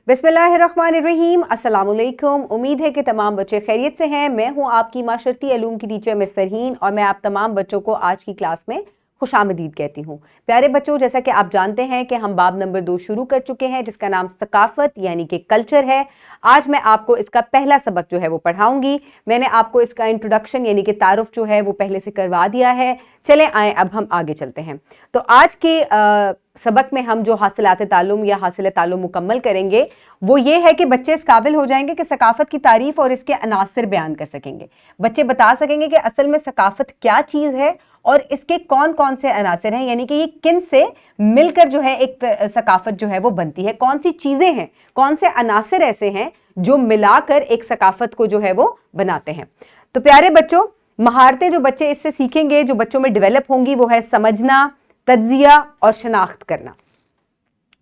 बिस्मिल्लाहिर्रहमानिर्रहीम, अस्सलाम वालेकुम। उम्मीद है कि तमाम बच्चे खैरियत से हैं। मैं हूं आपकी माशरती अलूम की टीचर मिस फरहीन और मैं आप तमाम बच्चों को आज की क्लास में खुशामदीद कहती हूँ। प्यारे बच्चों, जैसा कि आप जानते हैं कि हम बाब नंबर 2 शुरू कर चुके हैं जिसका नाम सकाफत यानी कि कल्चर है। आज मैं आपको इसका पहला सबक जो है वो पढ़ाऊंगी। मैंने आपको इसका इंट्रोडक्शन यानी कि तारुफ जो है वो पहले से करवा दिया है। चलें आए अब हम आगे चलते हैं। तो आज के सबक में हम जो हासिलात तालुम या हासिल तालुम मुकम्मल करेंगे वो ये है कि बच्चे इस काबिल हो जाएंगे कि सकाफत की तारीफ और इसके अनासर बयान कर सकेंगे। बच्चे बता सकेंगे कि असल में सकाफत क्या चीज़ है और इसके कौन कौन से अनासर हैं, यानी कि ये किन से मिलकर जो है एक सकाफत जो है वो बनती है, कौन सी चीज़ें हैं, कौन से अनासर ऐसे हैं जो मिलाकर एक सकाफत को जो है वो बनाते हैं। तो प्यारे बच्चों, महारतें जो बच्चे इससे सीखेंगे, जो बच्चों में डेवलप होंगी, वो है समझना, तज्जिया और शनाख्त करना।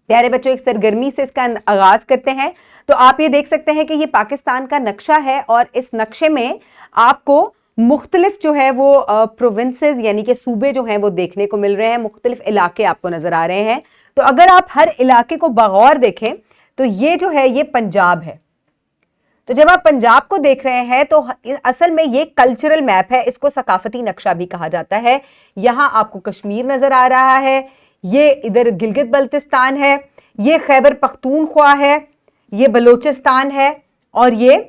प्यारे बच्चों, एक सरगर्मी से इसका आगाज करते हैं। तो आप ये देख सकते हैं कि ये पाकिस्तान का नक्शा है और इस नक्शे में आपको मुख्तलिफ जो है वो प्रोविंसेस यानी कि सूबे जो हैं वो देखने को मिल रहे हैं, मुख्तलिफ इलाके आपको नजर आ रहे हैं। तो अगर आप हर इलाके को बगौर देखें तो ये जो है ये पंजाब है। तो जब आप पंजाब को देख रहे हैं तो असल में ये कल्चरल मैप है, इसको सकाफती नक्शा भी कहा जाता है। यहां आपको कश्मीर नजर आ रहा है, ये इधर गिलगित बल्तिस्तान है, ये खैबर पख्तूनख्वा है, ये बलोचिस्तान है और ये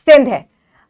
सिंध है।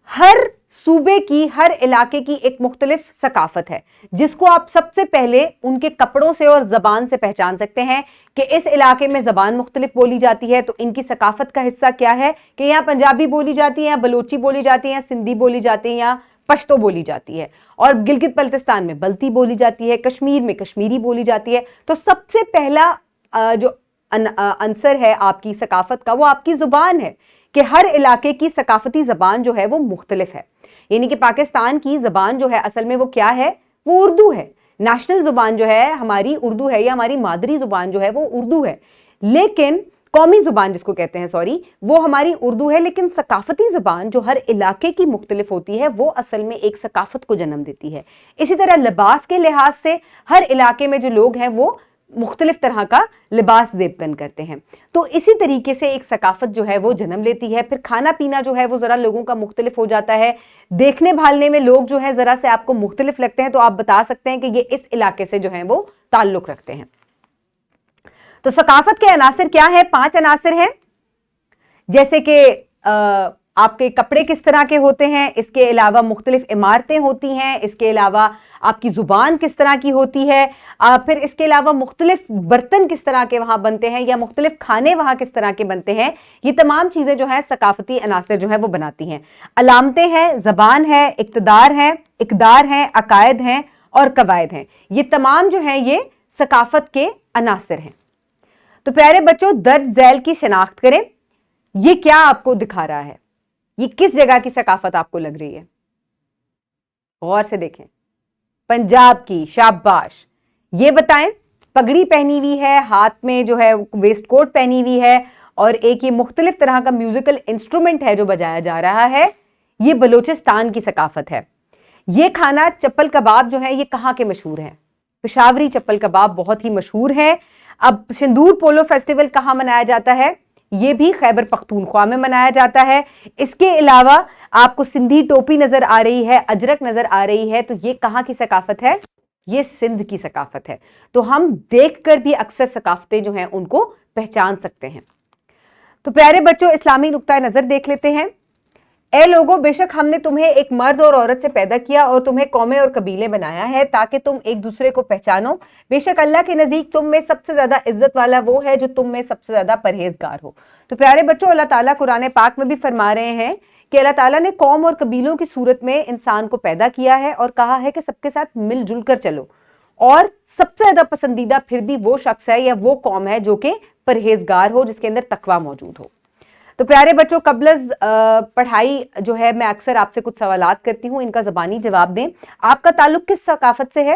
हर सूबे की, हर इलाके की एक मुख्तलिफ सकाफत है जिसको आप सबसे पहले उनके कपड़ों से और जबान से पहचान सकते हैं कि इस इलाके में जबान मुख्तलिफ बोली जाती है। तो इनकी सकाफत का हिस्सा क्या है कि यहाँ पंजाबी बोली जाती है, या बलोची बोली जाती है, या सिंधी बोली जाती है, या पश्तो बोली जाती है, और गिलगित बल्तिस्तान में बल्ती बोली जाती है, कश्मीर में कश्मीरी बोली जाती है। तो सबसे पहला जो अंसर है आपकी सकाफत का वो आपकी जुबान है कि हर इलाके की सकाफती जबान जो है वो मुख्तलिफ है। यानी कि पाकिस्तान की जबान जो है असल में वो क्या है, वो उर्दू है। नेशनल जुबान जो है हमारी उर्दू है, या हमारी मादरी जुबान जो है वो उर्दू है, लेकिन कौमी जुबान जिसको कहते हैं सॉरी, वो हमारी उर्दू है। लेकिन सकाफती जुबान जो हर इलाके की मुख्तलिफ होती है वो असल में एक सकाफत को जन्म देती है। इसी तरह लिबास के लिहाज से हर इलाके में जो लोग हैं वो मुख्तलिफ तरह का लिबास ज़ेबतन करते हैं। तो इसी तरीके से एक सकाफत जो है वो जन्म लेती है। फिर खाना पीना जो है वो ज़रा लोगों का मुख्तलिफ हो जाता है। देखने भालने में लोग जो है ज़रा से आपको मुख्तलिफ लगते हैं तो आप बता सकते हैं कि ये इस इलाके से जो है वो ताल्लुक़ रखते हैं। तो सकाफत के अनासर क्या है? 5 अनासर हैं, जैसे कि आपके कपड़े किस तरह के होते हैं, इसके अलावा मुख्तलिफ इमारतें होती हैं, इसके अलावा आपकी ज़ुबान किस तरह की होती है, फिर इसके अलावा मुख्तलिफ बर्तन किस तरह के वहाँ बनते हैं, या मुख्तलिफ खाने वहाँ किस तरह के बनते हैं। ये तमाम चीज़ें जो है सकाफती अनासर जो है वो बनाती हैं। अलामतें हैं, ज़बान है, इक़दार हैं, अकायद हैं और कवायद हैं। ये तमाम जो हैं ये सकाफत के अनासर हैं। तो प्यारे बच्चों, दर्ज झैल की शनाख्त करें। ये क्या आपको दिखा रहा है, ये किस जगह की सकाफत आपको लग रही है? गौर से देखें। पंजाब की, शाबाश। ये बताएं, पगड़ी पहनी हुई है, हाथ में जो है वेस्ट कोट पहनी हुई है और एक ये मुख्तलिफ तरह का म्यूजिकल इंस्ट्रूमेंट है जो बजाया जा रहा है, ये बलोचिस्तान की सकाफत है। ये खाना चप्पल कबाब जो है ये कहाँ के मशहूर हैं? पेशावरी चप्पल कबाब बहुत ही मशहूर है। अब सिंदूर पोलो फेस्टिवल कहाँ मनाया जाता है? ये भी खैबर पख्तूनख्वा में मनाया जाता है। इसके अलावा आपको सिंधी टोपी नजर आ रही है, अजरक नजर आ रही है, तो ये कहाँ की सकाफत है? ये सिंध की सकाफत है। तो हम देखकर भी अक्सर सकाफतें जो हैं उनको पहचान सकते हैं। तो प्यारे बच्चों, इस्लामी नुक्ता नजर देख लेते हैं। ए लोगों, बेशक हमने तुम्हें एक मर्द और औरत से पैदा किया और तुम्हें कौमें और कबीले बनाया है ताकि तुम एक दूसरे को पहचानो। बेशक अल्लाह के नज़दीक तुम में सबसे ज्यादा इज्जत वाला वो है जो तुम में सबसे ज्यादा परहेजगार हो। तो प्यारे बच्चों, अल्लाह ताला कुरान पाक में भी फरमा रहे हैं कि अल्लाह ताला ने कौम और कबीलों की सूरत में इंसान को पैदा किया है और कहा है कि सबके साथ मिलजुल कर चलो, और सबसे ज्यादा पसंदीदा फिर भी वो शख्स है या वो कौम है जो कि परहेजगार हो, जिसके अंदर तकवा मौजूद हो। तो प्यारे बच्चों, कबल पढ़ाई जो है मैं अक्सर आपसे कुछ सवालात करती हूँ, इनका ज़बानी जवाब दें। आपका ताल्लुक किस सकाफत से है?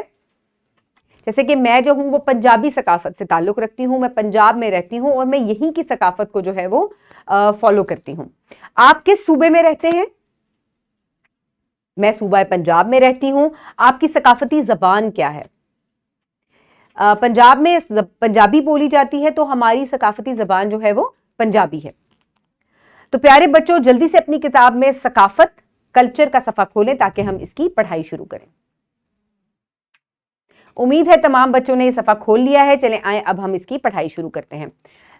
जैसे कि मैं जो हूँ वो पंजाबी सकाफत से ताल्लुक रखती हूँ, मैं पंजाब में रहती हूँ और मैं यहीं की सकाफत को जो है वो फॉलो करती हूँ। आप किस सूबे में रहते हैं? मैं सूबा पंजाब में रहती हूँ। आपकी सकाफती ज़बान क्या है? पंजाब में पंजाबी बोली जाती है, तो हमारी सकाफती ज़बान जो है वो पंजाबी है। तो प्यारे बच्चों, जल्दी से अपनी किताब में सकाफत कल्चर का सफा खोलें ताकि हम इसकी पढ़ाई शुरू करें। उम्मीद है तमाम बच्चों ने ये सफा खोल लिया है। चलें आए अब हम इसकी पढ़ाई शुरू करते हैं।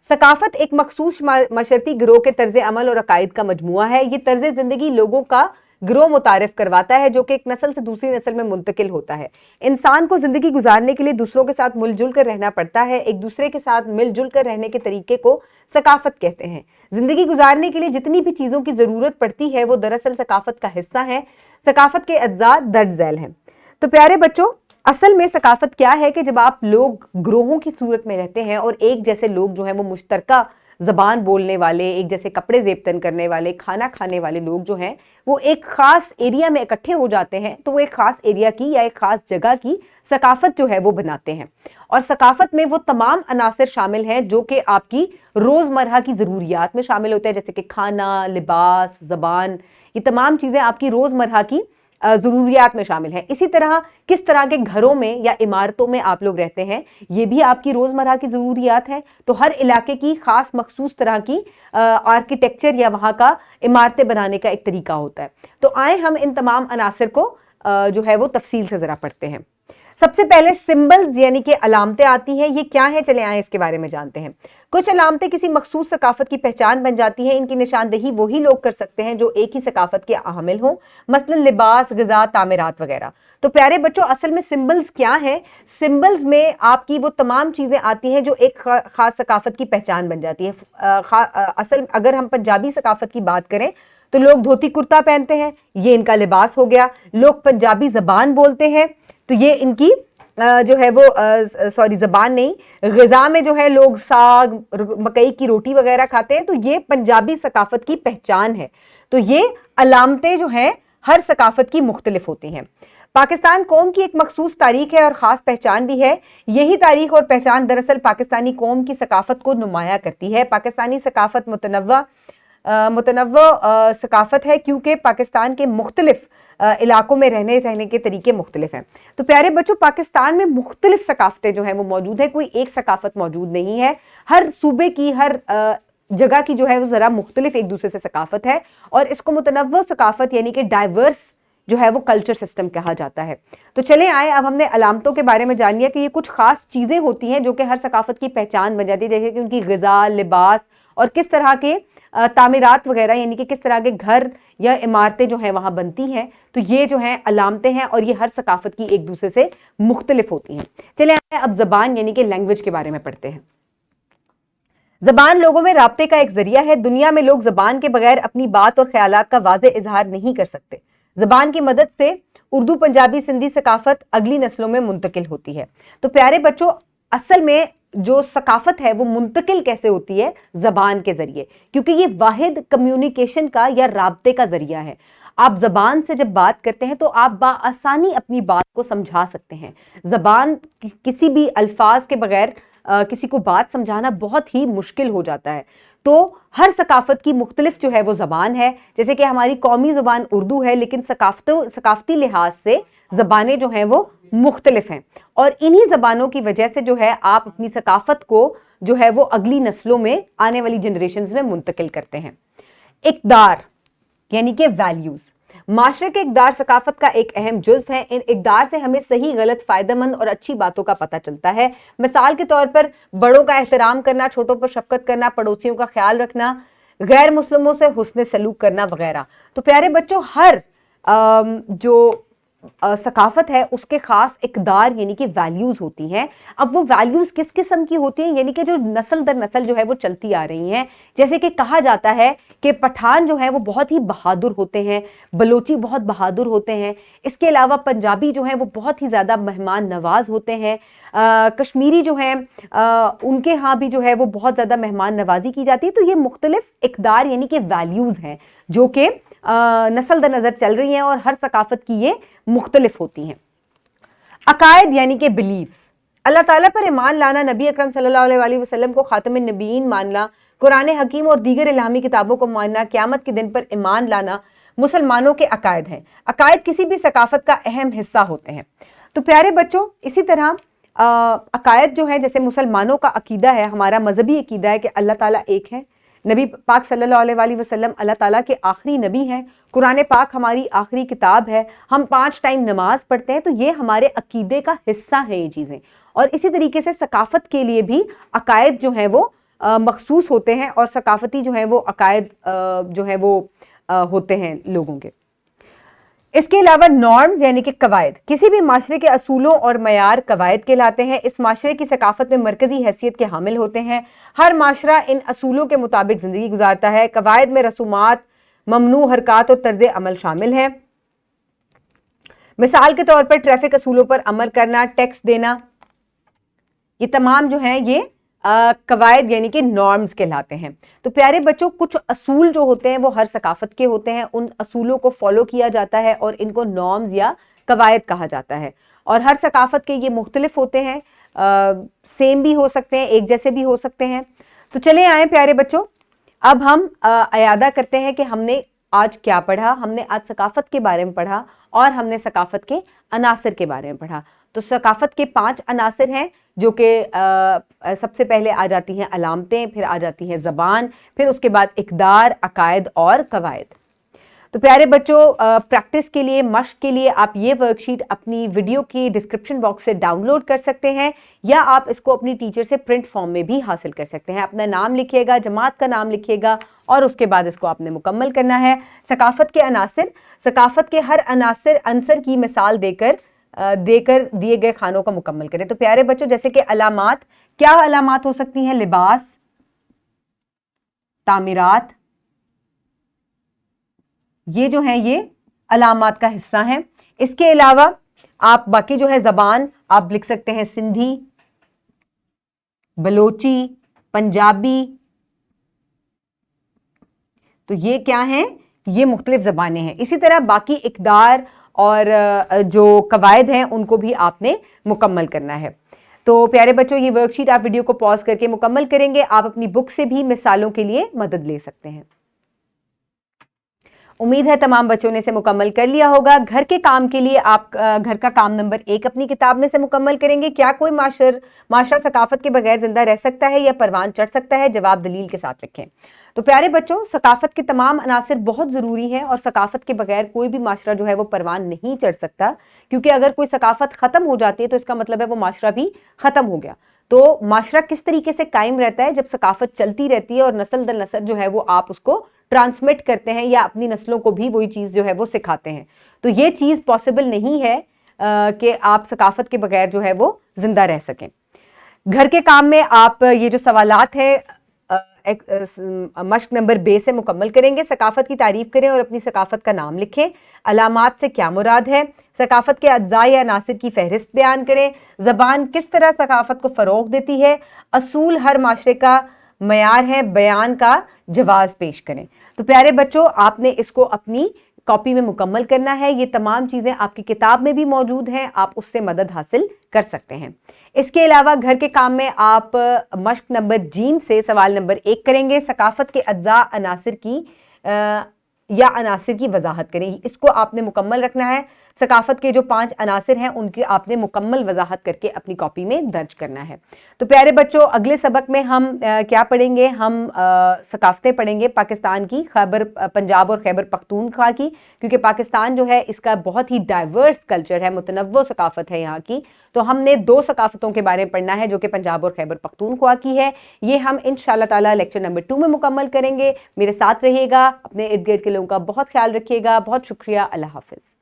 सकाफत एक मखसूस मशरती गिरोह के तर्ज अमल और अकायद का मजमुआ है। ये तर्ज जिंदगी लोगों का गिरोह मुतारिफ करवाता है जो कि एक नस्ल से दूसरी नस्ल में मुंतकिल होता है। इंसान को जिंदगी गुजारने के लिए दूसरों के साथ मिलजुल कर रहना पड़ता है। एक दूसरे के साथ मिलजुल कर रहने के तरीके को सकाफत कहते हैं। जिंदगी गुजारने के लिए जितनी भी चीज़ों की ज़रूरत पड़ती है वो दरअसल सकाफत का हिस्सा है। सकाफत के अज्जा दर्ज झैल हैं। तो प्यारे बच्चों, असल में सकाफत क्या है कि जब आप लोग ग्रोहों की सूरत में रहते हैं और एक जैसे लोग जो हैं वो मुश्तरका ज़बान बोलने वाले, एक जैसे कपड़े ज़ेबतन करने वाले, खाना खाने वाले लोग जो हैं वो एक ख़ास एरिया में इकट्ठे हो जाते हैं, तो वो एक ख़ास एरिया की या एक ख़ास जगह की सकाफत जो है वो बनाते हैं। और सकाफत में वो तमाम अनासर शामिल हैं जो कि आपकी रोज़मर्रा की ज़रूरियात में शामिल होते हैं, जैसे कि खाना, लिबास, ज़बान, ये तमाम चीज़ें आपकी रोज़मर्रा की ज़रूरियात में शामिल है। इसी तरह किस तरह के घरों में या इमारतों में आप लोग रहते हैं ये भी आपकी रोज़मर्रा की ज़रूरियात है। तो हर इलाके की ख़ास मखसूस तरह की आर्किटेक्चर या वहाँ का इमारतें बनाने का एक तरीका होता है। तो आए हम इन तमाम अनासर को जो है वो तफसील से ज़रा पढ़ते हैं। सबसे पहले सिंबल्स यानी कि अलामतें आती हैं। ये क्या है, चले आए इसके बारे में जानते हैं। कुछ अलामतें किसी मखसूस सकाफत की पहचान बन जाती हैं। इनकी निशानदही वही लोग कर सकते हैं जो एक ही सकाफत के हामिल हों, मसलन लिबास, ग़िज़ा, तामीरात वगैरह। तो प्यारे बच्चों, असल में सिंबल्स क्या हैं? सिंबल्स में आपकी वो तमाम चीज़ें आती हैं जो एक ख़ास सकाफत की पहचान बन जाती है। असल अगर हम पंजाबी सकाफत की बात करें तो लोग धोती कुर्ता पहनते हैं, ये इनका लिबास हो गया। लोग पंजाबी ज़बान बोलते हैं तो ये इनकी जो है वो ज़बान नहीं, ग़िज़ा में जो है लोग साग, मकई की रोटी वगैरह खाते हैं, तो ये पंजाबी सकाफत की पहचान है। तो ये अलामतें जो हैं हर सकाफत की मुख्तलिफ होती हैं। पाकिस्तान कौम की एक मखसूस तारीख है और ख़ास पहचान भी है। यही तारीख और पहचान दरअसल पाकिस्तानी कौम की सकाफत को नुमाया करती है। पाकिस्तानी सकाफत मुतनव्वा सकाफत है क्योंकि पाकिस्तान के मुख्तलिफ इलाकों में रहने सहने के तरीके मुख्तलिफ हैं। तो प्यारे बच्चों, पाकिस्तान में मुख्तलिफ सकाफतें जो हैं वो मौजूद है, कोई एक सकाफत मौजूद नहीं है। हर सूबे की, हर जगह की जो है वो ज़रा मुख्तलिफ एक दूसरे से सकाफत है और इसको मुतनव्वा सकाफत यानी कि डाइवर्स जो है वो कल्चर सिस्टम कहा जाता है। तो चले आए अब हमने अलामतों के बारे में जान लिया कि ये कुछ खास चीज़ें होती हैं जो कि हर सकाफत की पहचान बन जाती है, जैसे कि उनकी ग़िज़ा, लिबास और किस तरह के तामीरात वगैरह यानी कि किस तरह के घर या इमारतें जो हैं वहाँ बनती हैं। तो ये जो हैं अलामतें हैं और ये हर सकाफत की एक दूसरे से मुख्तलिफ होती हैं। चले आए अब ज़बान यानी कि लैंग्वेज के बारे में पढ़ते हैं। ज़बान लोगों में राब्ते का एक ज़रिया है। दुनिया में लोग ज़बान के बगैर अपनी बात और ख्यालात का वाज़े इजहार नहीं कर सकते। ज़बान की मदद से उर्दू, पंजाबी, सिंधी सकाफत अगली नस्लों में मुंतकिल होती है। तो प्यारे बच्चों, असल में जो सकाफत है वो मुंतकिल कैसे होती है? ज़बान के ज़रिए, क्योंकि ये वाहिद कम्युनिकेशन का या राब्ते का ज़रिया है। आप ज़बान से जब बात करते हैं तो आप बाआसानी अपनी बात को समझा सकते हैं। ज़बान किसी भी अल्फाज के बगैर किसी को बात समझाना बहुत ही मुश्किल हो जाता है। तो हर सकाफत की मुख्तलिफ जो है वो ज़बान है। जैसे कि हमारी कौमी ज़बान उर्दू है, लेकिन सकाफती लिहाज से ज़बानें जो हैं वो मुख्तलिफ हैं और इन्हीं ज़बानों की वजह से जो है आप अपनी सकाफत को जो है वो अगली नस्लों में, आने वाली जनरेशन्स में मुंतकिल करते हैं। इक़दार यानी कि वैल्यूज़ माशरे के इक़दार सकाफत का एक अहम जुज़्व है। इन इक़दार से हमें सही, गलत, फ़ायदेमंद और अच्छी बातों का पता चलता है। मिसाल के तौर पर बड़ों का एहतराम करना, छोटों पर शफ़क़त करना, पड़ोसियों का ख्याल रखना, गैर मुस्लिमों से हुस्न सलूक करना वगैरह। तो प्यारे बच्चों, हर जो सकाफत है उसके खास इक़दार यानी कि वैल्यूज़ होती हैं। अब वो वैल्यूज़ किस किस्म की होती हैं, यानी कि जो नस्ल दर नस्ल जो है वो चलती आ रही हैं। जैसे कि कहा जाता है कि पठान जो है वो बहुत ही बहादुर होते हैं, बलोची बहुत बहादुर होते हैं। इसके अलावा पंजाबी जो है वो बहुत ही ज़्यादा मेहमान नवाज होते हैं। कश्मीरी जो हैं उनके यहाँ भी जो है वो बहुत ज़्यादा मेहमान नवाजी की जाती है। तो ये मुख्तलिफ इक़दार यानी कि वैल्यूज़ हैं जो कि नस्ल दर नज़र चल रही हैं और हर सकाफत की ये मुख्तलिफ होती हैं। अकायद यानी कि बिलीव्स, अल्लाह ताला पर ईमान लाना, नबी अकरम सल्लल्लाहु अलैहि वसल्लम को खातमुन नबीयीन मानना, कुरान हकीम और दीगर इल्हामी किताबों को मानना, क़यामत के दिन पर ईमान लाना मुसलमानों के अकायद हैं। अकायद किसी भी सकाफत का अहम हिस्सा होते हैं। तो प्यारे बच्चों, इसी तरह अकायद जो है, जैसे मुसलमानों का अकीदा है, हमारा मजहबी अकीदा है कि अल्लाह ताला एक है, نبی پاک صلی اللہ علیہ وسلم اللہ تعالیٰ کے آخری نبی ہیں، قرآن پاک ہماری آخری کتاب ہے، ہم 5 ٹائم نماز پڑھتے ہیں، تو یہ ہمارے عقیدے کا حصہ ہیں یہ چیزیں. اور اسی طریقے سے ثقافت کے لیے بھی عقائد جو ہیں وہ مخصوص ہوتے ہیں، اور ثقافتی جو ہیں وہ عقائد جو ہیں وہ ہوتے ہیں لوگوں کے. اس کے علاوہ نارمز یعنی کہ قواعد کسی بھی معاشرے کے اصولوں اور معیار قواعد کہلاتے ہیں. اس معاشرے کی ثقافت میں مرکزی حیثیت کے حامل ہوتے ہیں. ہر معاشرہ ان اصولوں کے مطابق زندگی گزارتا ہے. قواعد میں رسومات، ممنوع حرکات اور طرز عمل شامل ہیں. مثال کے طور پر ٹریفک اصولوں پر عمل کرنا، ٹیکس دینا، یہ تمام جو ہیں یہ قواعد یعنی کہ نارمز کہلاتے ہیں. تو پیارے بچوں، کچھ اصول جو ہوتے ہیں وہ ہر ثقافت کے ہوتے ہیں، ان اصولوں کو فالو کیا جاتا ہے اور ان کو نارمز یا قواعد کہا جاتا ہے. اور ہر ثقافت کے یہ مختلف ہوتے ہیں، سیم بھی ہو سکتے ہیں، ایک جیسے بھی ہو سکتے ہیں. تو چلے آئیں پیارے بچوں، اب ہم اعادہ کرتے ہیں کہ ہم نے آج کیا پڑھا. ہم نے آج ثقافت کے بارے میں پڑھا اور ہم نے ثقافت کے عناصر کے بارے میں پڑھا. تو ثقافت کے 5 عناصر ہیں جو کہ سب سے پہلے آ جاتی ہیں علامتیں، پھر آ جاتی ہیں زبان، پھر اس کے بعد اقدار، عقائد اور قواعد. تو پیارے بچوں، پریکٹس کے لیے، مشق کے لیے آپ یہ ورک شیٹ اپنی ویڈیو کی ڈسکرپشن باکس سے ڈاؤن لوڈ کر سکتے ہیں، یا آپ اس کو اپنی ٹیچر سے پرنٹ فارم میں بھی حاصل کر سکتے ہیں. اپنا نام لکھیے گا، جماعت کا نام لکھیے گا، اور اس کے بعد اس کو آپ نے مکمل کرنا ہے. ثقافت کے عناصر، ثقافت کے ہر عنصر کی مثال دے کر دیے گئے خانوں کا مکمل کریں. تو پیارے بچوں، جیسے کہ علامات، کیا علامات ہو سکتی ہیں؟ لباس، تعمیرات، یہ جو ہیں یہ علامات کا حصہ ہیں. اس کے علاوہ آپ باقی جو ہے زبان آپ لکھ سکتے ہیں، سندھی، بلوچی، پنجابی. تو یہ کیا ہیں؟ یہ مختلف زبانیں ہیں. اسی طرح باقی اقدار اور جو قواعد ہیں ان کو بھی آپ نے مکمل کرنا ہے. تو پیارے بچوں، یہ ورک شیٹ آپ ویڈیو کو پاز کر کے مکمل کریں گے. آپ اپنی بک سے بھی مثالوں کے لیے مدد لے سکتے ہیں. امید ہے تمام بچوں نے اسے مکمل کر لیا ہوگا. گھر کے کام کے لیے آپ گھر کا کام نمبر 1 اپنی کتاب میں سے مکمل کریں گے. کیا کوئی معاشرہ ثقافت کے بغیر زندہ رہ سکتا ہے یا پروان چڑھ سکتا ہے؟ جواب دلیل کے ساتھ لکھیں. تو پیارے بچوں، ثقافت کے تمام عناصر بہت ضروری ہیں، اور ثقافت کے بغیر کوئی بھی معاشرہ جو ہے وہ پروان نہیں چڑھ سکتا، کیونکہ اگر کوئی ثقافت ختم ہو جاتی ہے تو اس کا مطلب ہے وہ معاشرہ بھی ختم ہو گیا. تو معاشرہ کس طریقے سے قائم رہتا ہے؟ جب ثقافت چلتی رہتی ہے اور نسل در نسل جو ہے وہ آپ اس کو ٹرانسمٹ کرتے ہیں، یا اپنی نسلوں کو بھی وہی چیز جو ہے وہ سکھاتے ہیں. تو یہ چیز پاسبل نہیں ہے کہ آپ ثقافت کے بغیر جو ہے وہ زندہ رہ سکیں. گھر کے کام میں آپ یہ جو سوالات ہیں مشق نمبر 2 سے مکمل کریں گے. ثقافت کی تعریف کریں اور اپنی ثقافت کا نام لکھیں. علامات سے کیا مراد ہے؟ ثقافت کے اجزاء یا عناصر کی فہرست بیان کریں. زبان کس طرح ثقافت کو فروغ دیتی ہے؟ اصول ہر معاشرے کا معیار ہے. بیان کا جواز پیش کریں. تو پیارے بچوں، آپ نے اس کو اپنی کاپی میں مکمل کرنا ہے. یہ تمام چیزیں آپ کی کتاب میں بھی موجود ہیں، آپ اس سے مدد حاصل کر سکتے ہیں. اس کے علاوہ گھر کے کام میں آپ مشق نمبر ج سے سوال نمبر 1 کریں گے. ثقافت کے اجزاء عناصر کی وضاحت کریں. اس کو آپ نے مکمل رکھنا ہے. ثقافت کے جو 5 عناصر ہیں ان کی آپ نے مکمل وضاحت کر کے اپنی کاپی میں درج کرنا ہے. تو پیارے بچوں، اگلے سبق میں ہم کیا پڑھیں گے؟ ہم ثقافتیں پڑھیں گے پاکستان کی، پنجاب اور خیبر پختونخوا کی، کیونکہ پاکستان جو ہے اس کا بہت ہی ڈائیورس کلچر ہے، متنوع ثقافت ہے یہاں کی. تو ہم نے 2 ثقافتوں کے بارے میں پڑھنا ہے جو کہ پنجاب اور خیبر پختونخوا کی ہے. یہ ہم انشاءاللہ تعالی لیکچر نمبر 2 میں مکمل کریں گے. میرے ساتھ رہیے گا، اپنے ارد گرد کے لوگوں کا بہت خیال رکھیے گا. بہت شکریہ. اللہ حافظ.